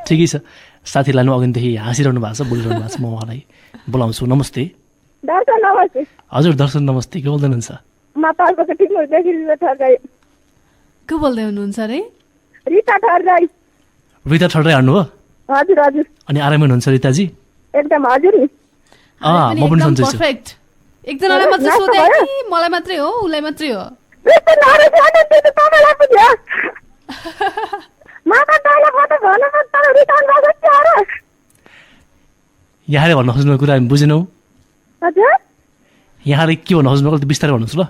ठिकै छ साथीलाई पनि अघिदेखि हाँसिरहनु भएको छ बोलिरहनु भएको छ म उहाँलाई बोलाउँछु नमस्ते दर्शन नमस्ते हजुर दर्शन नमस्ते के बोल्दै हुनुहुन्छ म तर्फको टिमदेखि ठर्दै को बोल्दै हुनुहुन्छ रे रिता ठर्दै रिता ठड्रै हान्नु हो हजुर हजुर अनि आरामै हुनुहुन्छ रिताजी एकदम हजुर नि म पनि सन्चै छु पर्फेक्ट एकजनालाई मात्रै सोधे कि मलाई मात्रै हो उलाई मात्रै हो त्यस्तो नरहेछ त्यो तपाईँलाई पुग्यो म त तँलाई फोटो भन्नु तर रिटर्न गर्छ अरे यहाँले भन्न खोज्नु कुरा हामी बुझेनौँ हजुर यहाँले के भन्न खोज्नु त्यो बिस्तारै भन्नुहोस् ल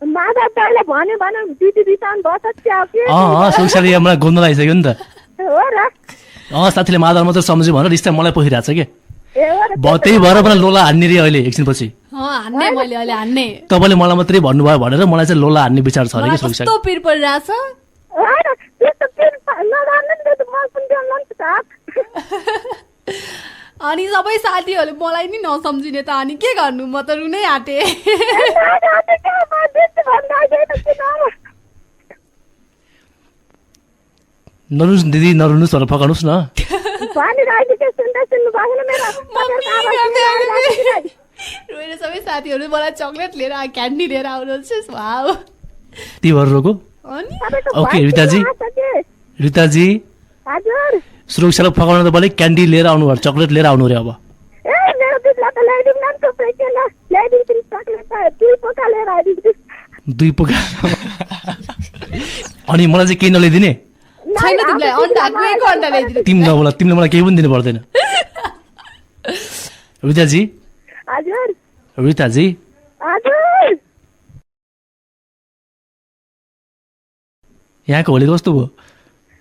माधव तैँले भन्यो भने दिदी रिटर्न गर्छ के सोक्साले यहाँ मलाई गोल्न लागिसक्यो नि त हो र साथीले माधव मात्रै सम्झ्यो भनेर रिस्ता मलाई पसिरहेको छ कि ए हो र त्यही भएर मलाई लोला हान्ने रे अहिले एकछिनपछि हान्ने मैले अहिले हान्ने तपाईँले मलाई मात्रै भन्नुभयो भनेर मलाई चाहिँ लोला हान्ने विचार छ अरे कि सोक्सा कस्तो पिर परिरहेछ होइन त्यस्तो पिर नजान्नु नि त्यो म पनि जान्नु नि त अनि सबै साथीहरूले मलाई नि नसम्झिने त अनि के गर्नु म त रुनै आँटे नरुनुहोस् दिदी नरुनुहोस् भनेर फकाउनुहोस् न रोएर सबै साथीहरू मलाई चक्लेट लिएर क्यान्डी लिएर आउनुहुन्छ वाउ ती भएर रोको अनि ओके रिताजी सुरक्षालाई फकाउन त बले क्यान्डी लिएर आउनु भयो चक्लेट लिएर आउनु रे अब दुई पोका अनि मलाई चाहिँ केही नल्याइदिने छैन तिमीलाई अन्डा गएको अन्डा ल्याइदिनु तिमीले मलाई केही पनि दिनु पर्दैन रिताजी यहाँको होली कस्तो भयो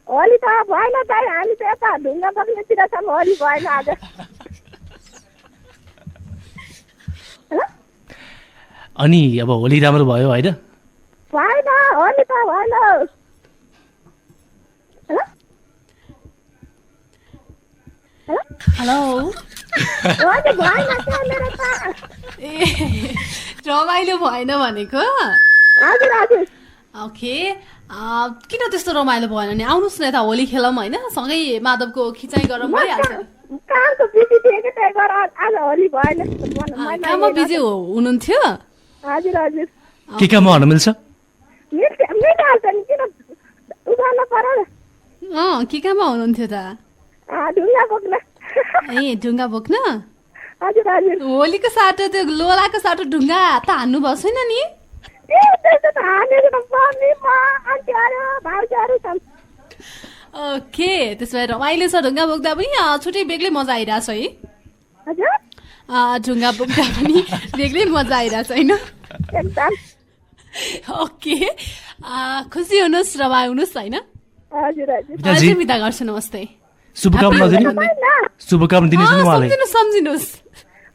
होली त भएन दाइ हामी त यता ढुङ्गा बग्नेतिरसम्म होली भएन आज अनि अब होली राम्रो भयो होइन भएन होली त भएन हेलो होली भएन मेरो त ए रमाइलो भएन भनेको हजुर हजुर ओके किन त्यस्तो रमाइलो भएन नि आउनुहोस् न यता होली खेलौँ होइन सँगै माधवको खिचाइ गरौँ भइहाल्छ कामको बिजी थिएँ कि त्यही भएर आज होली भएन काममा बिजी हुनुहुन्थ्यो हजुर हजुर के काममा भन्न मिल्छ मिलिहाल्छ नि किन उदाहरण पर्यो के काममा हुनुहुन्थ्यो त ढुङ्गा बोक्न ए ढुङ्गा बोक्न हजुर हजुर होलीको साटो त्यो लोलाको साटो ढुङ्गा त हान्नु भएको छैन नि ओके त्यसो भए रमाइलो छ ढुङ्गा बोक्दा पनि छुट्टै बेग्लै मजा आइरहेछ है ढुङ्गा बोक्दा पनि बेग्लै मजा आइरहेछ होइन ओके खुसी हुनुहोस् रमाइ हुनुहोस् होइन बिदा गर्छु नमस्ते शुभकामना सम्झिनुहोस्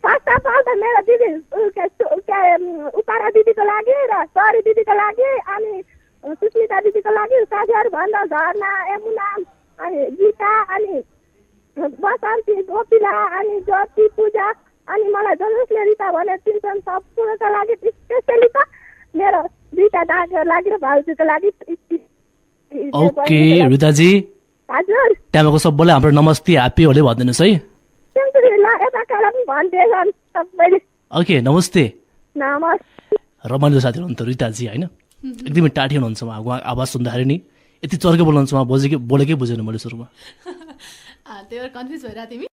फर्स्ट अफ अल त मेरो दिदी उपारा दिदीको लागि र सरी दिदीको लागि अनि सुस्मिता दिदीको लागि साथीहरू भन्दा झर्ना यमुना अनि गीता अनि बसन्ती गोपिला अनि ज्योति पूजा अनि मलाई जसले रिता भनेर चिन्छन् सबैको लागि स्पेसली त मेरो दुईटा दाजुको लागि र भाउजूको लागि ओके रिताजी हजुर त्यहाँको सबैलाई हाम्रो नमस्ते ह्याप्पी होली भनिदिनुहोस् है ओके नमस्ते रमाइलो साथी हुनुहुन्छ रिताजी होइन एकदमै टाढी हुनुहुन्छ उहाँको आवाज सुन्दाखेरि नि यति चर्के बोल्नुहुन्छ उहाँ बोलेकै बुझेन मैले सुरुमा त्यही भएर कन्फ्युज भइरहेको तिमी